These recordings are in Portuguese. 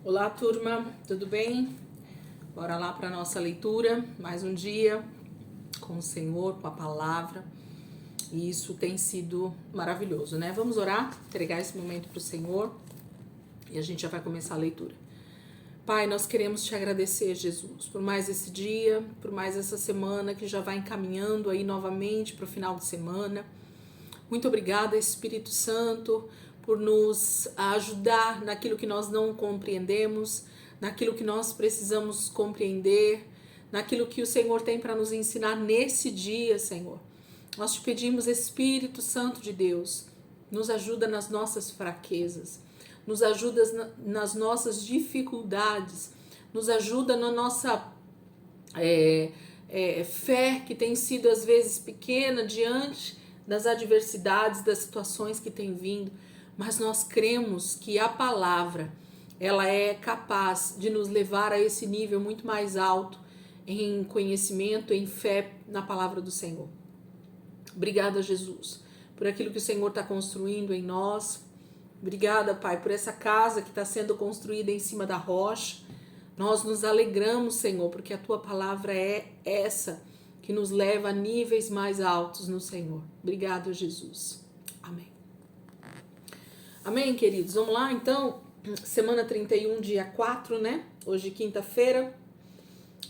Olá, turma, tudo bem? Bora lá para nossa leitura, mais um dia com o Senhor, com a palavra, e isso tem sido maravilhoso, né? Vamos orar, entregar esse momento para o Senhor e a gente já vai começar a leitura. Pai, nós queremos te agradecer, Jesus, por mais esse dia, por mais essa semana que já vai encaminhando aí novamente para o final de semana. Muito obrigada, Espírito Santo, por nos ajudar naquilo que nós não compreendemos, naquilo que nós precisamos compreender, naquilo que o Senhor tem para nos ensinar nesse dia, Senhor. Nós te pedimos, Espírito Santo de Deus, nos ajuda nas nossas fraquezas, nos ajuda nas nossas dificuldades, nos ajuda na nossa fé que tem sido às vezes pequena diante das adversidades, das situações que têm vindo, mas nós cremos que a palavra, ela é capaz de nos levar a esse nível muito mais alto em conhecimento, em fé na palavra do Senhor. Obrigada, Jesus, por aquilo que o Senhor está construindo em nós. Obrigada, Pai, por essa casa que está sendo construída em cima da rocha. Nós nos alegramos, Senhor, porque a Tua palavra é essa que nos leva a níveis mais altos no Senhor. Obrigado, Jesus. Amém. Amém, queridos? Vamos lá, então. Semana 31, dia 4, né? Hoje, quinta-feira,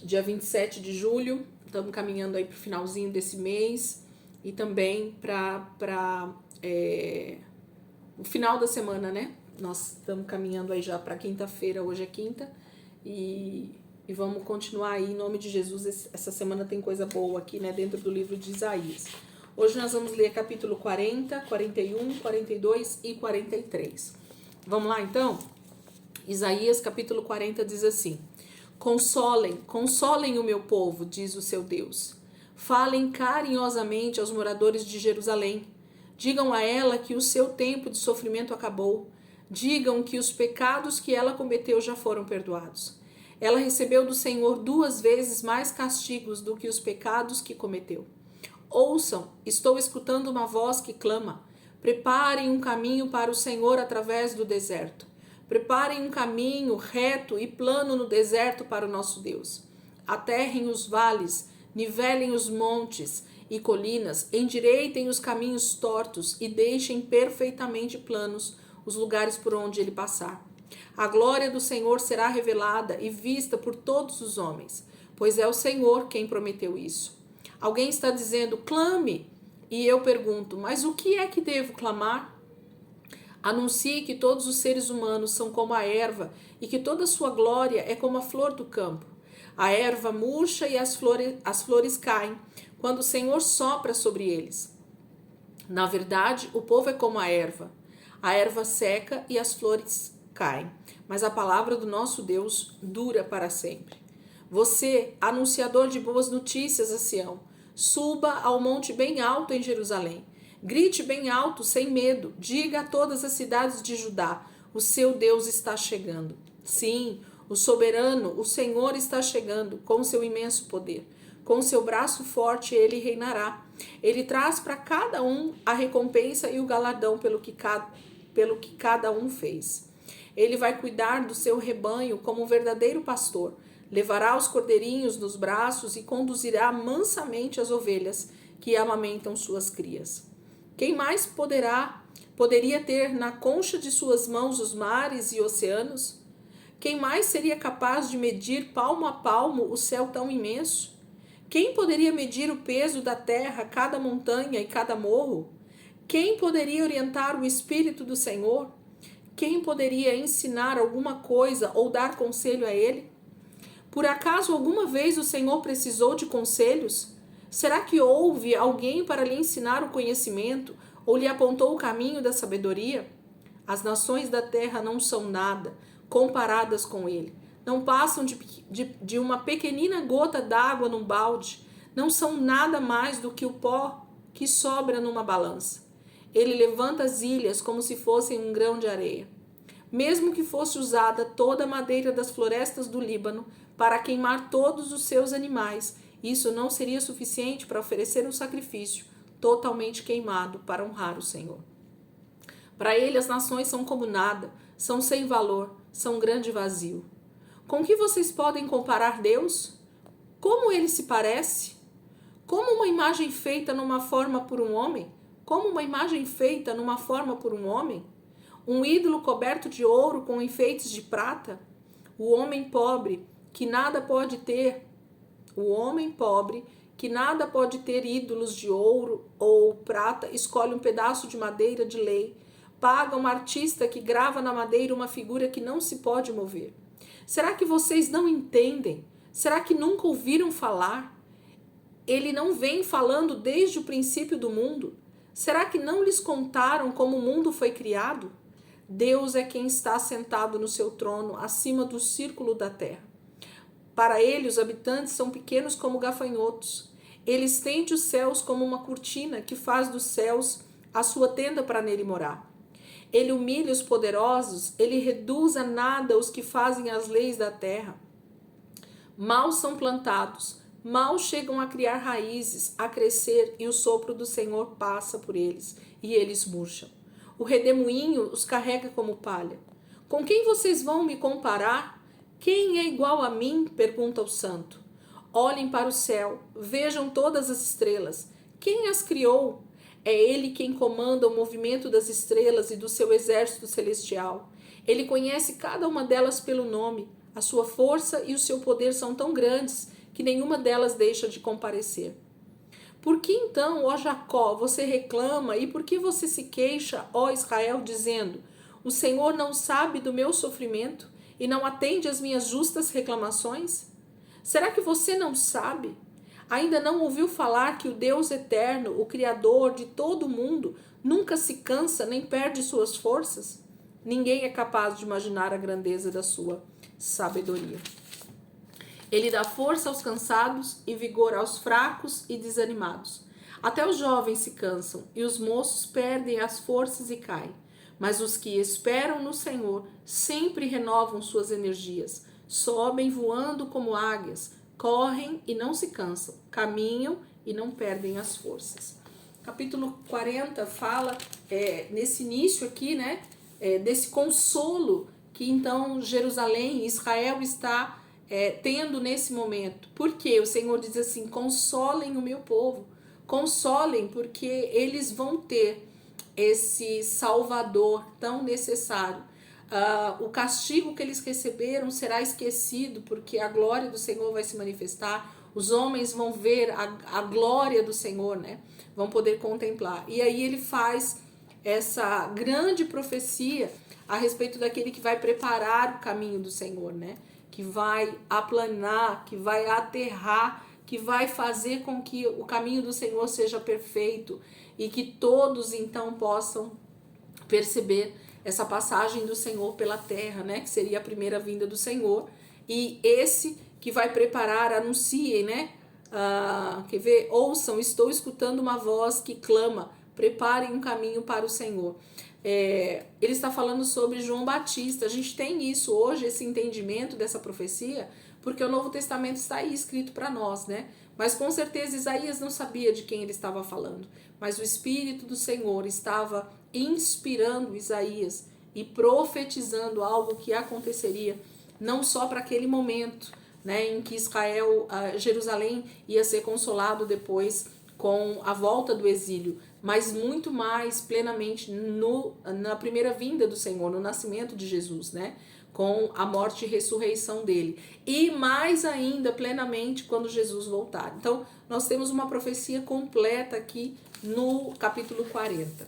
dia 27 de julho. Estamos caminhando aí para o finalzinho desse mês e também para o final da semana, né? Nós estamos caminhando aí já para quinta-feira, hoje é quinta. E vamos continuar aí, em nome de Jesus. Essa semana tem coisa boa aqui, né, dentro do livro de Isaías. Hoje nós vamos ler capítulo 40, 41, 42 e 43. Vamos lá, então? Isaías, capítulo 40, diz assim: Consolem o meu povo, diz o seu Deus. Falem carinhosamente aos moradores de Jerusalém. Digam a ela que o seu tempo de sofrimento acabou. Digam que os pecados que ela cometeu já foram perdoados. Ela recebeu do Senhor 2 vezes mais castigos do que os pecados que cometeu. Ouçam, estou escutando uma voz que clama. Preparem um caminho para o Senhor através do deserto. Preparem um caminho reto e plano no deserto para o nosso Deus. Aterrem os vales, nivelem os montes e colinas, endireitem os caminhos tortos e deixem perfeitamente planos os lugares por onde ele passar. A glória do Senhor será revelada e vista por todos os homens, pois é o Senhor quem prometeu isso. Alguém está dizendo, clame, e eu pergunto, mas o que é que devo clamar? Anuncie que todos os seres humanos são como a erva e que toda sua glória é como a flor do campo. A erva murcha e as flores caem quando o Senhor sopra sobre eles. Na verdade, o povo é como a erva seca e as flores caem, mas a palavra do nosso Deus dura para sempre. Você, anunciador de boas notícias a Sião, suba ao monte bem alto em Jerusalém. Grite bem alto, sem medo. Diga a todas as cidades de Judá, o seu Deus está chegando. Sim, o soberano, o Senhor está chegando com seu imenso poder. Com seu braço forte ele reinará. Ele traz para cada um a recompensa e o galardão pelo que cada um fez. Ele vai cuidar do seu rebanho como um verdadeiro pastor. Levará os cordeirinhos nos braços e conduzirá mansamente as ovelhas que amamentam suas crias. Quem mais poderia ter na concha de suas mãos os mares e oceanos? Quem mais seria capaz de medir palmo a palmo o céu tão imenso? Quem poderia medir o peso da terra, cada montanha e cada morro? Quem poderia orientar o Espírito do Senhor? Quem poderia ensinar alguma coisa ou dar conselho a ele? Por acaso alguma vez o Senhor precisou de conselhos? Será que houve alguém para lhe ensinar o conhecimento ou lhe apontou o caminho da sabedoria? As nações da terra não são nada comparadas com ele. Não passam de uma pequenina gota d'água num balde. Não são nada mais do que o pó que sobra numa balança. Ele levanta as ilhas como se fossem um grão de areia. Mesmo que fosse usada toda a madeira das florestas do Líbano para queimar todos os seus animais, isso não seria suficiente para oferecer um sacrifício totalmente queimado para honrar o Senhor. Para ele as nações são como nada, são sem valor, são grande vazio. Com que vocês podem comparar Deus? Como ele se parece? Como uma imagem feita numa forma por um homem? Como uma imagem feita numa forma por um homem? Um ídolo coberto de ouro com enfeites de prata? O homem pobre, que nada pode ter, ídolos de ouro ou prata, escolhe um pedaço de madeira de lei, paga um artista que grava na madeira uma figura que não se pode mover. Será que vocês não entendem? Será que nunca ouviram falar? Ele não vem falando desde o princípio do mundo? Será que não lhes contaram como o mundo foi criado? Deus é quem está sentado no seu trono, acima do círculo da terra. Para ele, os habitantes são pequenos como gafanhotos. Ele estende os céus como uma cortina que faz dos céus a sua tenda para nele morar. Ele humilha os poderosos, ele reduz a nada os que fazem as leis da terra. Mal são plantados, mal chegam a criar raízes, a crescer, e o sopro do Senhor passa por eles, e eles murcham. O redemoinho os carrega como palha. Com quem vocês vão me comparar? Quem é igual a mim? Pergunta o santo. Olhem para o céu, vejam todas as estrelas. Quem as criou? É ele quem comanda o movimento das estrelas e do seu exército celestial. Ele conhece cada uma delas pelo nome. A sua força e o seu poder são tão grandes que nenhuma delas deixa de comparecer. Por que então, ó Jacó, você reclama, e por que você se queixa, ó Israel, dizendo: o Senhor não sabe do meu sofrimento e não atende às minhas justas reclamações? Será que você não sabe? Ainda não ouviu falar que o Deus eterno, o Criador de todo o mundo, nunca se cansa nem perde suas forças? Ninguém é capaz de imaginar a grandeza da sua sabedoria. Ele dá força aos cansados e vigor aos fracos e desanimados. Até os jovens se cansam e os moços perdem as forças e caem. Mas os que esperam no Senhor sempre renovam suas energias. Sobem voando como águias, correm e não se cansam, caminham e não perdem as forças. Capítulo 40 fala nesse início aqui, né, desse consolo que então Jerusalém, Israel está tendo nesse momento. Porque o Senhor diz assim: consolem o meu povo, consolem, porque eles vão ter esse Salvador tão necessário. O castigo que eles receberam será esquecido, porque a glória do Senhor vai se manifestar. Os homens vão ver a glória do Senhor, né? Vão poder contemplar. E aí ele faz essa grande profecia a respeito daquele que vai preparar o caminho do Senhor, né? Que vai aplanar, que vai aterrar, que vai fazer com que o caminho do Senhor seja perfeito e que todos então possam perceber essa passagem do Senhor pela terra, né? Que seria a primeira vinda do Senhor. E esse que vai preparar, anunciem, né? Quer ver? Ouçam, estou escutando uma voz que clama, preparem um caminho para o Senhor. Ele está falando sobre João Batista. A gente tem isso hoje, esse entendimento dessa profecia, porque o Novo Testamento está aí escrito para nós, né? Mas com certeza Isaías não sabia de quem ele estava falando, mas o Espírito do Senhor estava inspirando Isaías e profetizando algo que aconteceria não só para aquele momento, né, em que Jerusalém ia ser consolado depois com a volta do exílio, mas muito mais plenamente na primeira vinda do Senhor, no nascimento de Jesus, né? Com a morte e ressurreição dele. E mais ainda plenamente quando Jesus voltar. Então, nós temos uma profecia completa aqui no capítulo 40.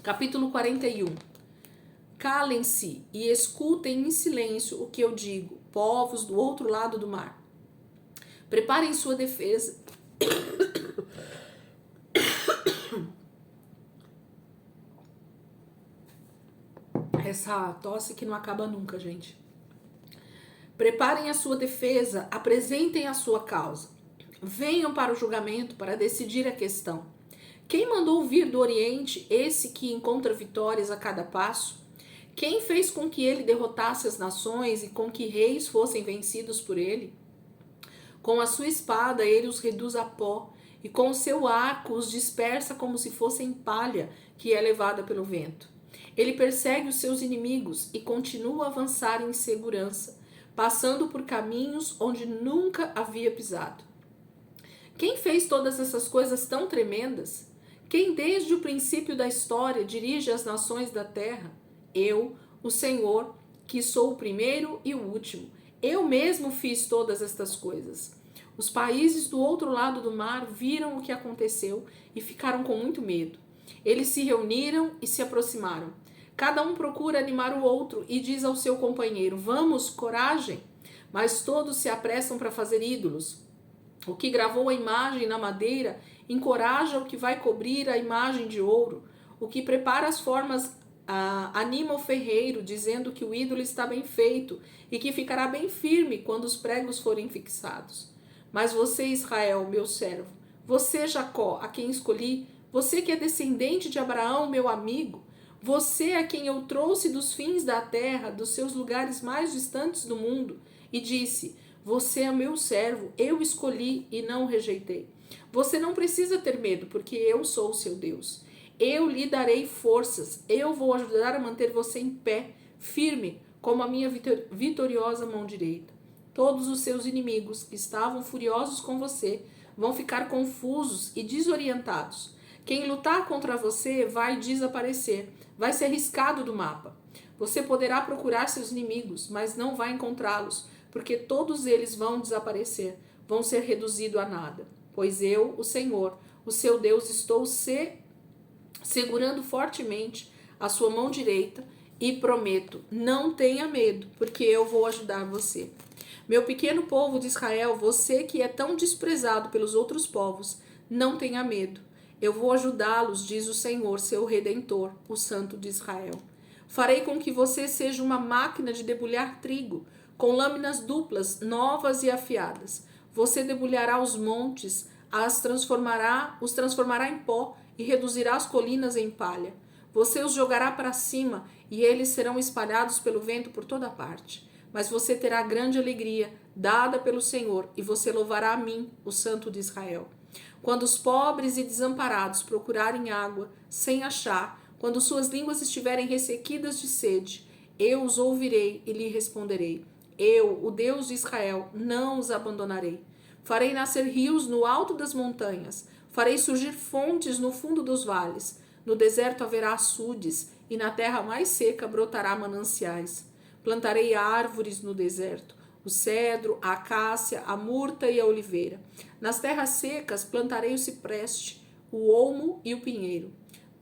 Capítulo 41. Calem-se e escutem em silêncio o que eu digo, povos do outro lado do mar. Preparem sua defesa. Essa tosse que não acaba nunca, gente. Preparem a sua defesa, apresentem a sua causa. Venham para o julgamento para decidir a questão. Quem mandou vir do Oriente esse que encontra vitórias a cada passo? Quem fez com que ele derrotasse as nações e com que reis fossem vencidos por ele? Com a sua espada ele os reduz a pó, e com o seu arco os dispersa como se fossem palha que é levada pelo vento. Ele persegue os seus inimigos e continua a avançar em segurança, passando por caminhos onde nunca havia pisado. Quem fez todas essas coisas tão tremendas? Quem desde o princípio da história dirige as nações da terra? Eu, o Senhor, que sou o primeiro e o último. Eu mesmo fiz todas estas coisas. Os países do outro lado do mar viram o que aconteceu e ficaram com muito medo. Eles se reuniram e se aproximaram. Cada um procura animar o outro e diz ao seu companheiro: vamos, coragem! Mas todos se apressam para fazer ídolos. O que gravou a imagem na madeira encoraja o que vai cobrir a imagem de ouro. O que prepara as formas anima o ferreiro, dizendo que o ídolo está bem feito e que ficará bem firme quando os pregos forem fixados. Mas você, Israel, meu servo, você, Jacó, a quem escolhi, você que é descendente de Abraão, meu amigo, você a quem eu trouxe dos fins da terra, dos seus lugares mais distantes do mundo, e disse: você é meu servo, eu escolhi e não rejeitei. Você não precisa ter medo, porque eu sou o seu Deus. Eu lhe darei forças, eu vou ajudar a manter você em pé, firme, como a minha vitoriosa mão direita. Todos os seus inimigos que estavam furiosos com você vão ficar confusos e desorientados. Quem lutar contra você vai desaparecer, vai ser riscado do mapa. Você poderá procurar seus inimigos, mas não vai encontrá-los, porque todos eles vão desaparecer, vão ser reduzidos a nada. Pois eu, o Senhor, o seu Deus, estou segurando fortemente a sua mão direita e prometo: não tenha medo, porque eu vou ajudar você. Meu pequeno povo de Israel, você que é tão desprezado pelos outros povos, não tenha medo. Eu vou ajudá-los, diz o Senhor, seu Redentor, o Santo de Israel. Farei com que você seja uma máquina de debulhar trigo, com lâminas duplas, novas e afiadas. Você debulhará os montes, os transformará em pó e reduzirá as colinas em palha. Você os jogará para cima e eles serão espalhados pelo vento por toda parte. Mas você terá grande alegria, dada pelo Senhor, e você louvará a mim, o Santo de Israel. Quando os pobres e desamparados procurarem água, sem achar, quando suas línguas estiverem ressequidas de sede, eu os ouvirei e lhe responderei. Eu, o Deus de Israel, não os abandonarei. Farei nascer rios no alto das montanhas, farei surgir fontes no fundo dos vales. No deserto haverá açudes, e na terra mais seca brotará mananciais. Plantarei árvores no deserto, o cedro, a acácia, a murta e a oliveira. Nas terras secas plantarei o cipreste, o olmo e o pinheiro.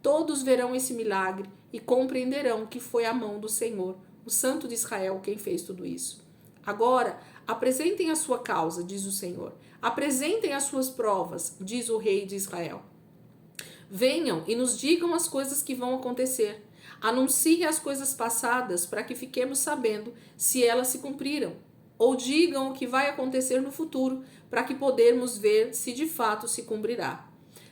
Todos verão esse milagre e compreenderão que foi a mão do Senhor, o Santo de Israel, quem fez tudo isso. Agora, apresentem a sua causa, diz o Senhor. Apresentem as suas provas, diz o Rei de Israel. Venham e nos digam as coisas que vão acontecer. Anunciem as coisas passadas para que fiquemos sabendo se elas se cumpriram. Ou digam o que vai acontecer no futuro para que podermos ver se de fato se cumprirá.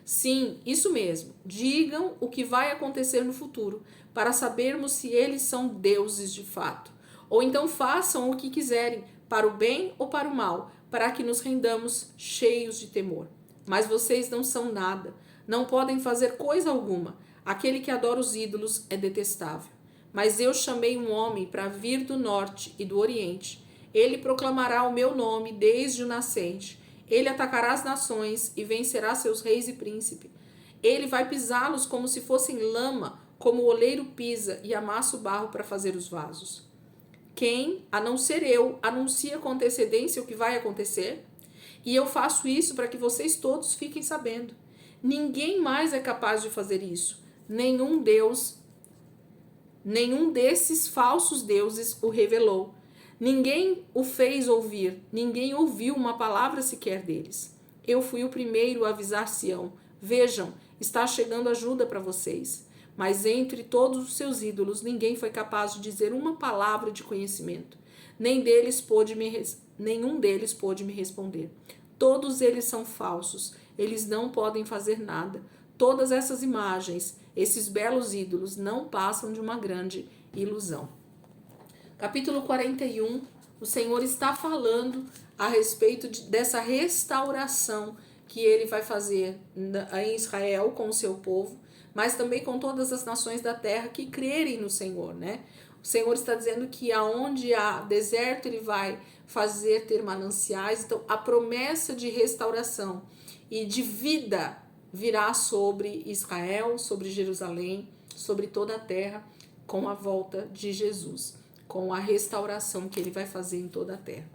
Sim, isso mesmo. Digam o que vai acontecer no futuro para sabermos se eles são deuses de fato. Ou então façam o que quiserem, para o bem ou para o mal, para que nos rendamos cheios de temor. Mas vocês não são nada, não podem fazer coisa alguma. Aquele que adora os ídolos é detestável. Mas eu chamei um homem para vir do norte e do oriente. Ele proclamará o meu nome desde o nascente. Ele atacará as nações e vencerá seus reis e príncipes. Ele vai pisá-los como se fossem lama, como o oleiro pisa e amassa o barro para fazer os vasos. Quem, a não ser eu, anuncia com antecedência o que vai acontecer? E eu faço isso para que vocês todos fiquem sabendo. Ninguém mais é capaz de fazer isso. Nenhum desses falsos deuses o revelou. Ninguém o fez ouvir, ninguém ouviu uma palavra sequer deles. Eu fui o primeiro a avisar Sião. Vejam, está chegando ajuda para vocês. Mas entre todos os seus ídolos, ninguém foi capaz de dizer uma palavra de conhecimento. Nenhum deles pôde me responder. Todos eles são falsos, eles não podem fazer nada. Todas essas imagens, esses belos ídolos, não passam de uma grande ilusão. Capítulo 41, o Senhor está falando a respeito dessa restauração que ele vai fazer em Israel com o seu povo, mas também com todas as nações da terra que crerem no Senhor, né? O Senhor está dizendo que aonde há deserto, Ele vai fazer ter mananciais. Então, a promessa de restauração e de vida virá sobre Israel, sobre Jerusalém, sobre toda a terra, com a volta de Jesus, com a restauração que Ele vai fazer em toda a terra.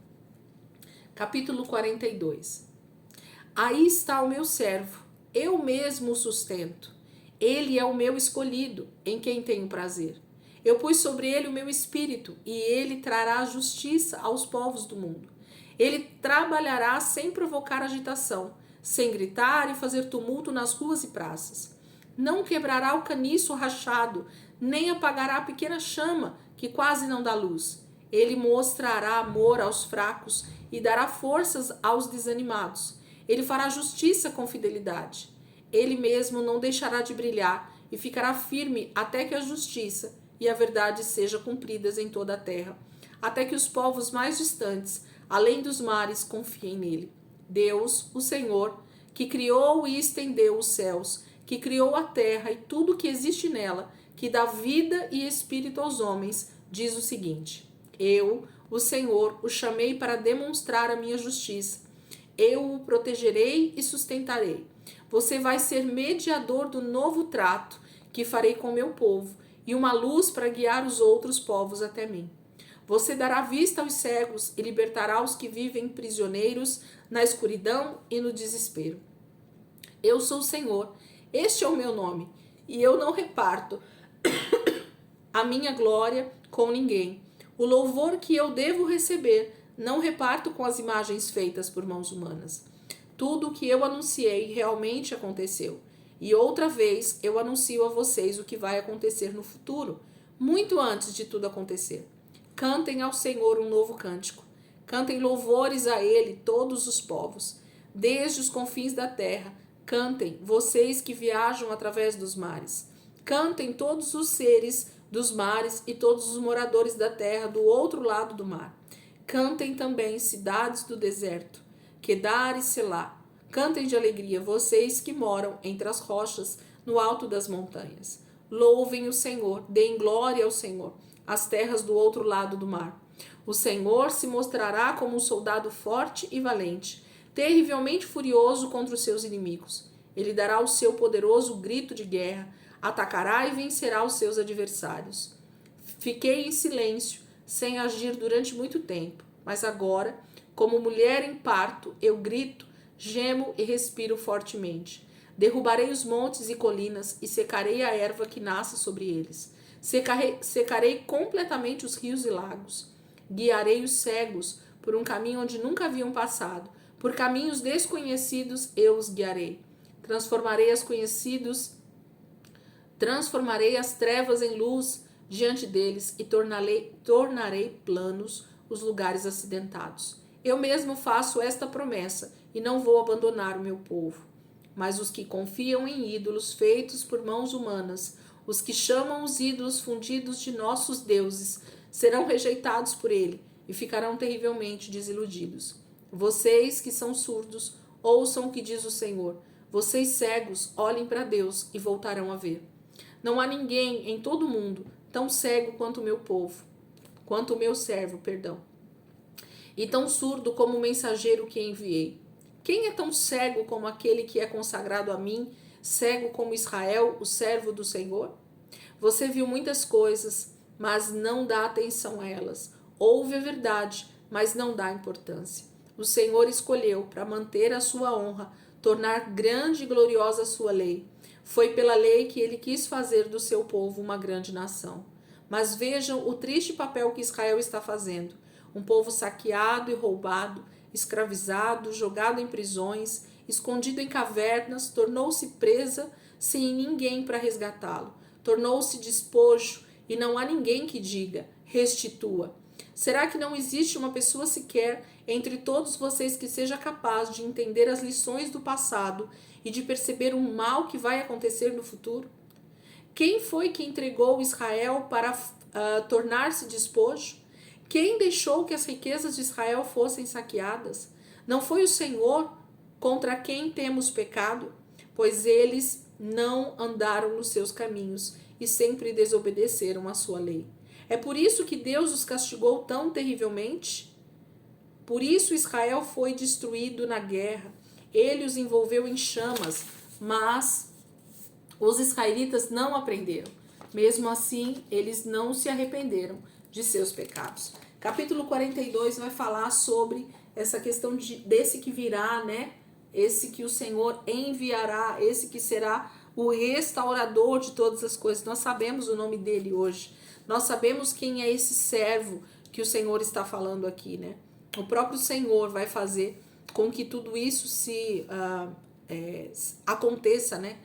Capítulo 42. Aí está o meu servo, eu mesmo o sustento. Ele é o meu escolhido, em quem tenho prazer. Eu pus sobre ele o meu espírito, e ele trará justiça aos povos do mundo. Ele trabalhará sem provocar agitação, sem gritar e fazer tumulto nas ruas e praças. Não quebrará o caniço rachado, nem apagará a pequena chama que quase não dá luz. Ele mostrará amor aos fracos e dará forças aos desanimados. Ele fará justiça com fidelidade. Ele mesmo não deixará de brilhar e ficará firme até que a justiça e a verdade sejam cumpridas em toda a terra, até que os povos mais distantes, além dos mares, confiem nele. Deus, o Senhor, que criou e estendeu os céus, que criou a terra e tudo que existe nela, que dá vida e espírito aos homens, diz o seguinte: eu, o Senhor, o chamei para demonstrar a minha justiça. Eu o protegerei e sustentarei. Você vai ser mediador do novo trato que farei com meu povo, e uma luz para guiar os outros povos até mim. Você dará vista aos cegos e libertará os que vivem prisioneiros na escuridão e no desespero. Eu sou o Senhor, este é o meu nome, e eu não reparto a minha glória com ninguém. O louvor que eu devo receber não reparto com as imagens feitas por mãos humanas. Tudo o que eu anunciei realmente aconteceu. E outra vez eu anuncio a vocês o que vai acontecer no futuro, muito antes de tudo acontecer. Cantem ao Senhor um novo cântico. Cantem louvores a Ele todos os povos. Desde os confins da terra, cantem, vocês que viajam através dos mares. Cantem todos os seres dos mares e todos os moradores da terra do outro lado do mar. Cantem também, cidades do deserto, Quedar e Selá. Cantem de alegria, vocês que moram entre as rochas, no alto das montanhas. Louvem o Senhor, deem glória ao Senhor, as terras do outro lado do mar. O Senhor se mostrará como um soldado forte e valente, terrivelmente furioso contra os seus inimigos. Ele dará o seu poderoso grito de guerra, atacará e vencerá os seus adversários. Fiquei em silêncio, sem agir durante muito tempo, mas agora, como mulher em parto, eu grito, gemo e respiro fortemente. Derrubarei os montes e colinas e secarei a erva que nasce sobre eles. Secarei completamente os rios e lagos. Guiarei os cegos por um caminho onde nunca haviam passado. Por caminhos desconhecidos eu os guiarei. Transformarei as trevas em luz diante deles e tornarei planos os lugares acidentados. Eu mesmo faço esta promessa e não vou abandonar o meu povo. Mas os que confiam em ídolos feitos por mãos humanas, os que chamam os ídolos fundidos de nossos deuses, serão rejeitados por ele e ficarão terrivelmente desiludidos. Vocês que são surdos, ouçam o que diz o Senhor. Vocês cegos, olhem para Deus e voltarão a ver. Não há ninguém em todo o mundo tão cego quanto o meu povo, quanto o meu servo, e tão surdo como o mensageiro que enviei. Quem é tão cego como aquele que é consagrado a mim, cego como Israel, o servo do Senhor? Você viu muitas coisas, mas não dá atenção a elas. Ouve a verdade, mas não dá importância. O Senhor escolheu para manter a sua honra, tornar grande e gloriosa a sua lei. Foi pela lei que ele quis fazer do seu povo uma grande nação. Mas vejam o triste papel que Israel está fazendo. Um povo saqueado e roubado, escravizado, jogado em prisões, escondido em cavernas, tornou-se presa sem ninguém para resgatá-lo. Tornou-se despojo e não há ninguém que diga, restitua. Será que não existe uma pessoa sequer entre todos vocês que seja capaz de entender as lições do passado e de perceber o mal que vai acontecer no futuro? Quem foi que entregou Israel para tornar-se despojo? Quem deixou que as riquezas de Israel fossem saqueadas? Não foi o Senhor contra quem temos pecado? Pois eles não andaram nos seus caminhos e sempre desobedeceram à sua lei. É por isso que Deus os castigou tão terrivelmente. Por isso Israel foi destruído na guerra. Ele os envolveu em chamas, mas os israelitas não aprenderam. Mesmo assim, eles não se arrependeram de seus pecados. Capítulo 42 vai falar sobre essa questão desse que virá, né? Esse que o Senhor enviará, esse que será o restaurador de todas as coisas. Nós sabemos o nome dele hoje. Nós sabemos quem é esse servo que o Senhor está falando aqui, né? O próprio Senhor vai fazer com que tudo isso aconteça, né?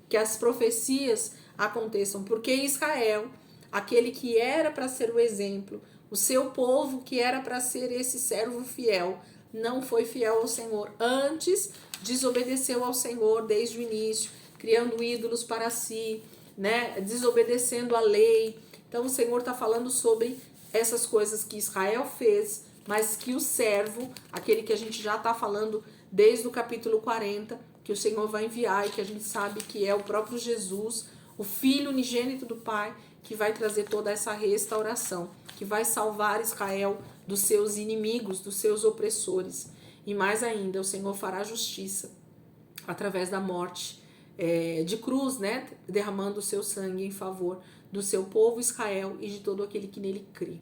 Que as profecias aconteçam. Porque Israel, aquele que era para ser o exemplo, o seu povo que era para ser esse servo fiel, não foi fiel ao Senhor. Antes, desobedeceu ao Senhor desde o início, criando ídolos para si, né? Desobedecendo a lei. Então, o Senhor está falando sobre essas coisas que Israel fez, mas que o servo, aquele que a gente já está falando desde o capítulo 40, que o Senhor vai enviar e que a gente sabe que é o próprio Jesus, o Filho unigênito do Pai, que vai trazer toda essa restauração, que vai salvar Israel dos seus inimigos, dos seus opressores. E mais ainda, o Senhor fará justiça através da morte de cruz, né? Derramando o seu sangue em favor do seu povo Israel e de todo aquele que nele crê.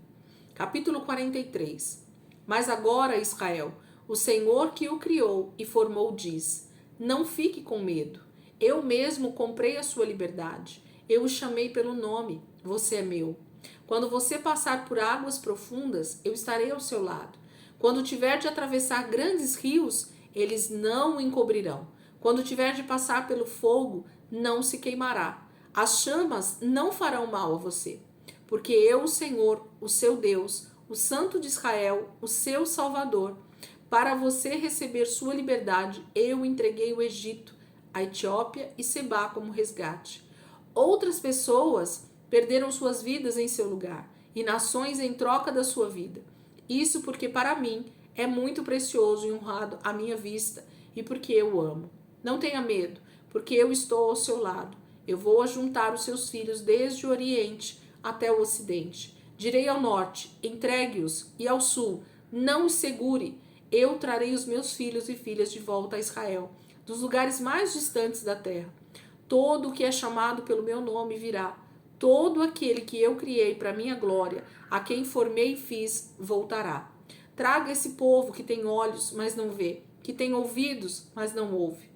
Capítulo 43. Mas agora, Israel, o Senhor que o criou e formou diz: não fique com medo. Eu mesmo comprei a sua liberdade. Eu o chamei pelo nome. Você é meu. Quando você passar por águas profundas, eu estarei ao seu lado. Quando tiver de atravessar grandes rios, eles não o encobrirão. Quando tiver de passar pelo fogo, não se queimará. As chamas não farão mal a você. Porque eu, o Senhor, o seu Deus, o Santo de Israel, o seu Salvador, para você receber sua liberdade, eu entreguei o Egito, a Etiópia e Sebá como resgate. Outras pessoas perderam suas vidas em seu lugar, e nações em troca da sua vida. Isso porque para mim é muito precioso e honrado à minha vista, e porque eu o amo. Não tenha medo, porque eu estou ao seu lado. Eu vou ajuntar os seus filhos desde o Oriente até o Ocidente. Direi ao norte, entregue-os, e ao sul, não os segure. Eu trarei os meus filhos e filhas de volta a Israel, dos lugares mais distantes da terra. Todo o que é chamado pelo meu nome virá. Todo aquele que eu criei para minha glória, a quem formei e fiz, voltará. Traga esse povo que tem olhos, mas não vê, que tem ouvidos, mas não ouve.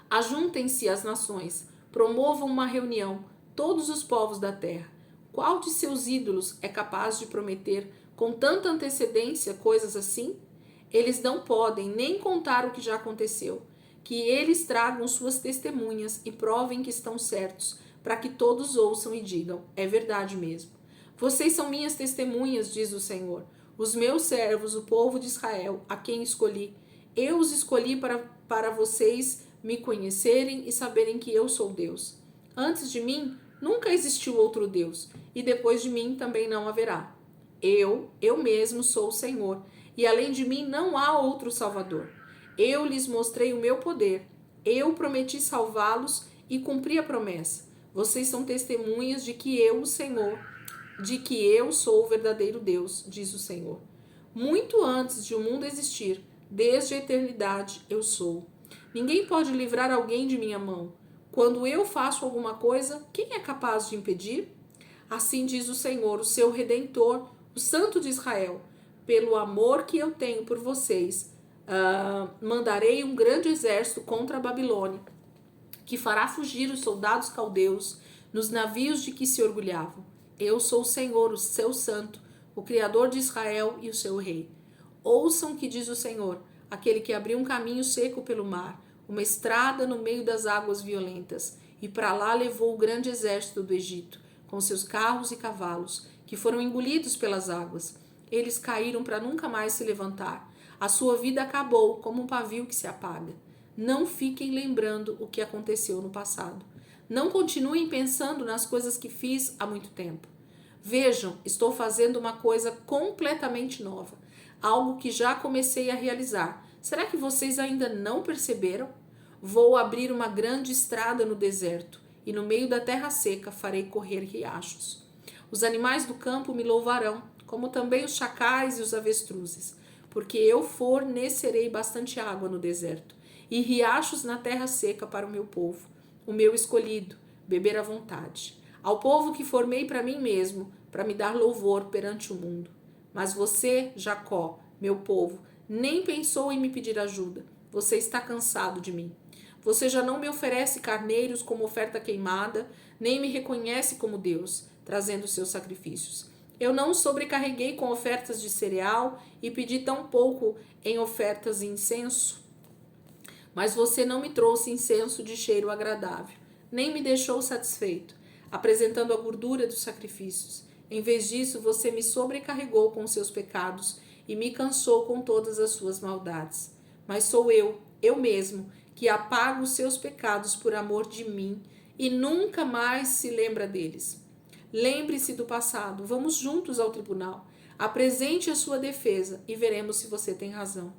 Ajuntem-se as nações, promovam uma reunião, todos os povos da terra. Qual de seus ídolos é capaz de prometer com tanta antecedência coisas assim? Eles não podem nem contar o que já aconteceu. Que eles tragam suas testemunhas e provem que estão certos, para que todos ouçam e digam: é verdade mesmo. Vocês são minhas testemunhas, diz o Senhor, os meus servos, o povo de Israel, a quem escolhi. Eu os escolhi para vocês me conhecerem e saberem que eu sou Deus. Antes de mim, nunca existiu outro Deus, e depois de mim também não haverá. Eu mesmo sou o Senhor, e além de mim não há outro Salvador. Eu lhes mostrei o meu poder, eu prometi salvá-los e cumpri a promessa. Vocês são testemunhas de que eu, o Senhor, de que eu sou o verdadeiro Deus, diz o Senhor. Muito antes de o mundo existir, desde a eternidade eu sou. Ninguém pode livrar alguém de minha mão. Quando eu faço alguma coisa, quem é capaz de impedir? Assim diz o Senhor, o seu Redentor, o Santo de Israel. Pelo amor que eu tenho por vocês, mandarei um grande exército contra a Babilônia, que fará fugir os soldados caldeus nos navios de que se orgulhavam. Eu sou o Senhor, o seu santo, o Criador de Israel e o seu rei. Ouçam o que diz o Senhor, aquele que abriu um caminho seco pelo mar, uma estrada no meio das águas violentas, e para lá levou o grande exército do Egito, com seus carros e cavalos, que foram engolidos pelas águas. Eles caíram para nunca mais se levantar. A sua vida acabou como um pavio que se apaga. Não fiquem lembrando o que aconteceu no passado. Não continuem pensando nas coisas que fiz há muito tempo. Vejam, estou fazendo uma coisa completamente nova, algo que já comecei a realizar. Será que vocês ainda não perceberam? Vou abrir uma grande estrada no deserto, e no meio da terra seca farei correr riachos. Os animais do campo me louvarão, como também os chacais e os avestruzes, porque eu fornecerei bastante água no deserto, e riachos na terra seca para o meu povo, o meu escolhido, beber à vontade. Ao povo que formei para mim mesmo, para me dar louvor perante o mundo. Mas você, Jacó, meu povo, nem pensou em me pedir ajuda. Você está cansado de mim. Você já não me oferece carneiros como oferta queimada, nem me reconhece como Deus, trazendo seus sacrifícios. Eu não sobrecarreguei com ofertas de cereal e pedi tão pouco em ofertas de incenso. Mas você não me trouxe incenso de cheiro agradável, nem me deixou satisfeito, apresentando a gordura dos sacrifícios. Em vez disso, você me sobrecarregou com seus pecados e me cansou com todas as suas maldades. Mas sou eu mesmo, que apago os seus pecados por amor de mim e nunca mais se lembra deles. Lembre-se do passado, vamos juntos ao tribunal. Apresente a sua defesa e veremos se você tem razão.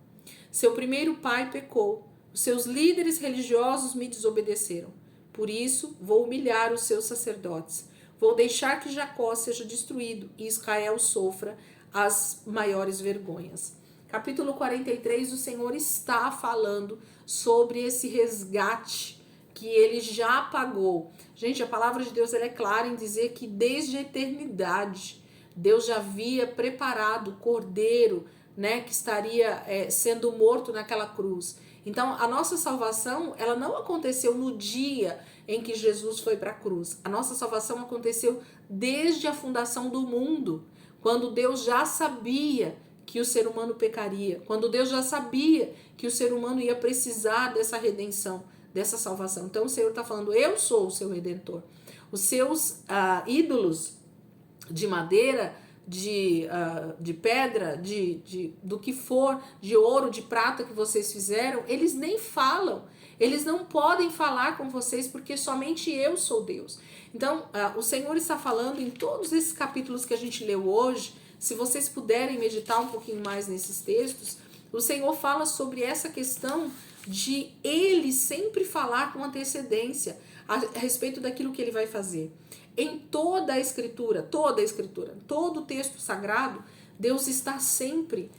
Seu primeiro pai pecou, os seus líderes religiosos me desobedeceram. Por isso, vou humilhar os seus sacerdotes. Vou deixar que Jacó seja destruído e Israel sofra as maiores vergonhas. Capítulo 43, o Senhor está falando sobre esse resgate que ele já pagou. Gente, a palavra de Deus ela é clara em dizer que desde a eternidade Deus já havia preparado o cordeiro, né, que estaria sendo morto naquela cruz. Então, a nossa salvação, ela não aconteceu no dia em que Jesus foi para a cruz. A nossa salvação aconteceu desde a fundação do mundo, quando Deus já sabia que o ser humano pecaria, quando Deus já sabia que o ser humano ia precisar dessa redenção, dessa salvação. Então, o Senhor está falando, eu sou o seu Redentor. Os seus ídolos de madeira, de pedra, do que for, de ouro, de prata que vocês fizeram, eles nem falam, eles não podem falar com vocês porque somente eu sou Deus. Então, o Senhor está falando em todos esses capítulos que a gente leu hoje. Se vocês puderem meditar um pouquinho mais nesses textos, o Senhor fala sobre essa questão de ele sempre falar com antecedência a respeito daquilo que ele vai fazer. Em toda a escritura, todo o texto sagrado, Deus está sempre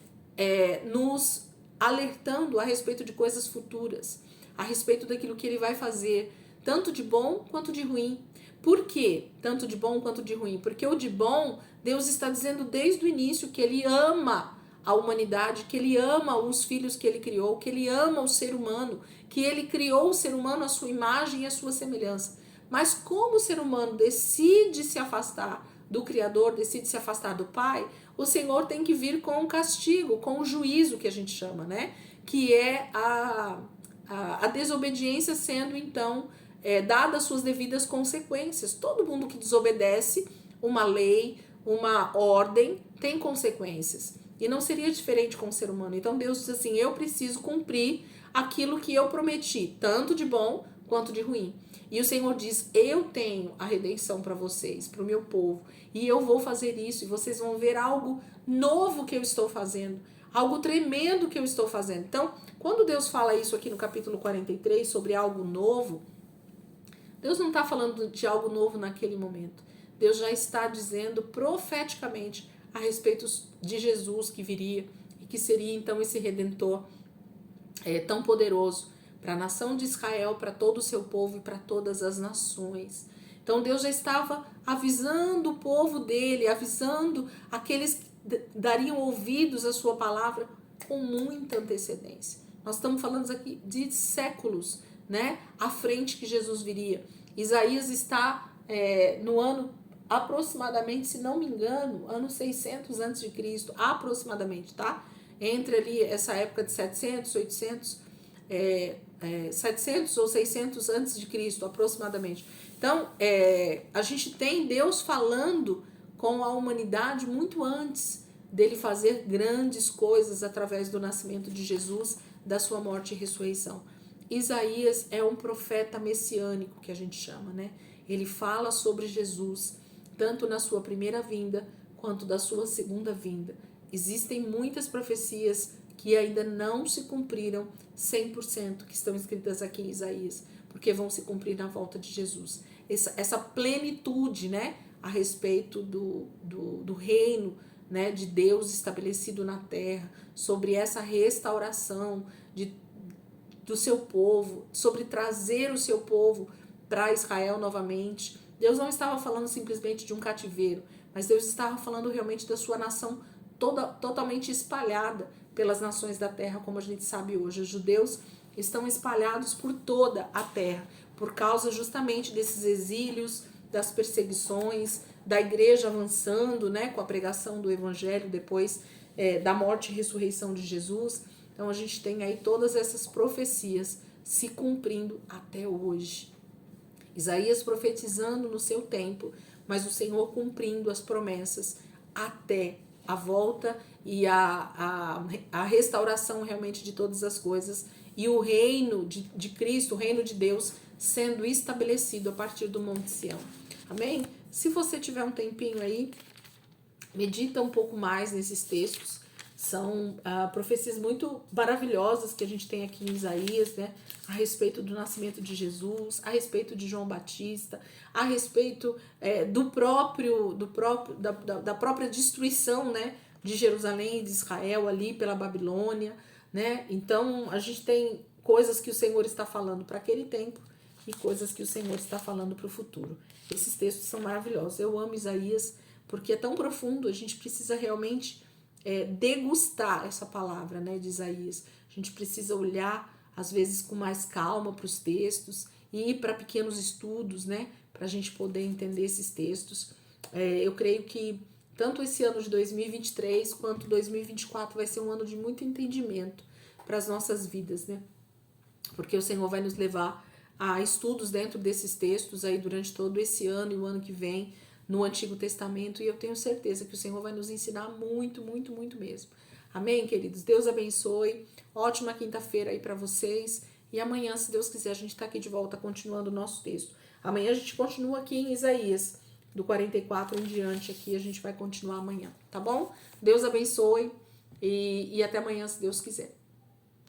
nos alertando a respeito de coisas futuras, a respeito daquilo que ele vai fazer, tanto de bom quanto de ruim. Por quê? Tanto de bom quanto de ruim? Porque o de bom, Deus está dizendo desde o início que ele ama a humanidade, que ele ama os filhos que ele criou, que ele ama o ser humano, que ele criou o ser humano à sua imagem e à sua semelhança. Mas como o ser humano decide se afastar do Criador, decide se afastar do Pai, o Senhor tem que vir com o castigo, com o juízo que a gente chama, né? Que é a desobediência sendo então dada as suas devidas consequências. Todo mundo que desobedece uma lei, uma ordem, tem consequências. E não seria diferente com o ser humano. Então Deus diz assim, eu preciso cumprir aquilo que eu prometi, tanto de bom quanto de ruim. E o Senhor diz, eu tenho a redenção para vocês, para o meu povo, e eu vou fazer isso, e vocês vão ver algo novo que eu estou fazendo, algo tremendo que eu estou fazendo. Então, quando Deus fala isso aqui no capítulo 43, sobre algo novo, Deus não está falando de algo novo naquele momento. Deus já está dizendo profeticamente a respeito de Jesus que viria, e que seria então esse Redentor tão poderoso, para a nação de Israel, para todo o seu povo e para todas as nações. Então Deus já estava avisando o povo dele, avisando aqueles que dariam ouvidos à sua palavra com muita antecedência. Nós estamos falando aqui de séculos, né, à frente que Jesus viria. Isaías está no ano aproximadamente, se não me engano, ano 600 a.C., aproximadamente, tá? Entre ali essa época de 700, 700 ou 600 antes de Cristo, aproximadamente. Então, a gente tem Deus falando com a humanidade muito antes dele fazer grandes coisas através do nascimento de Jesus, da sua morte e ressurreição. Isaías é um profeta messiânico, que a gente chama, né? Ele fala sobre Jesus, tanto na sua primeira vinda, quanto da sua segunda vinda. existem muitas profecias que ainda não se cumpriram 100%, que estão escritas aqui em Isaías, porque vão se cumprir na volta de Jesus. Essa plenitude, né, a respeito do reino, né, de Deus estabelecido na terra, sobre essa restauração do seu povo, sobre trazer o seu povo para Israel novamente. Deus não estava falando simplesmente de um cativeiro, mas Deus estava falando realmente da sua nação totalmente espalhada pelas nações da terra, como a gente sabe hoje. Os judeus estão espalhados por toda a terra, por causa justamente desses exílios, das perseguições, da igreja avançando, né, com a pregação do evangelho depois da morte e ressurreição de Jesus. Então a gente tem aí todas essas profecias se cumprindo até hoje. Isaías profetizando no seu tempo, mas o Senhor cumprindo as promessas até a volta e a restauração realmente de todas as coisas, e o reino de Cristo, o reino de Deus, sendo estabelecido a partir do Monte Sião. Amém? Se você tiver um tempinho aí, medita um pouco mais nesses textos. São profecias muito maravilhosas que a gente tem aqui em Isaías, né? A respeito do nascimento de Jesus, a respeito de João Batista, a respeito da própria destruição, né, de Jerusalém e de Israel ali pela Babilônia, né? Então a gente tem coisas que o Senhor está falando para aquele tempo e coisas que o Senhor está falando para o futuro. Esses textos são maravilhosos. Eu amo Isaías porque é tão profundo, a gente precisa realmente degustar essa palavra, né, de Isaías. A gente precisa olhar, às vezes, com mais calma para os textos e ir para pequenos estudos, né, para a gente poder entender esses textos. Eu creio que tanto esse ano de 2023 quanto 2024 vai ser um ano de muito entendimento para as nossas vidas, né, porque o Senhor vai nos levar a estudos dentro desses textos aí durante todo esse ano e o ano que vem, no Antigo Testamento, e eu tenho certeza que o Senhor vai nos ensinar muito, muito, muito mesmo. Amém, queridos? Deus abençoe. Ótima quinta-feira aí para vocês. E amanhã, se Deus quiser, a gente tá aqui de volta continuando o nosso texto. Amanhã a gente continua aqui em Isaías, do 44 em diante aqui, a gente vai continuar amanhã, tá bom? Deus abençoe e até amanhã, se Deus quiser.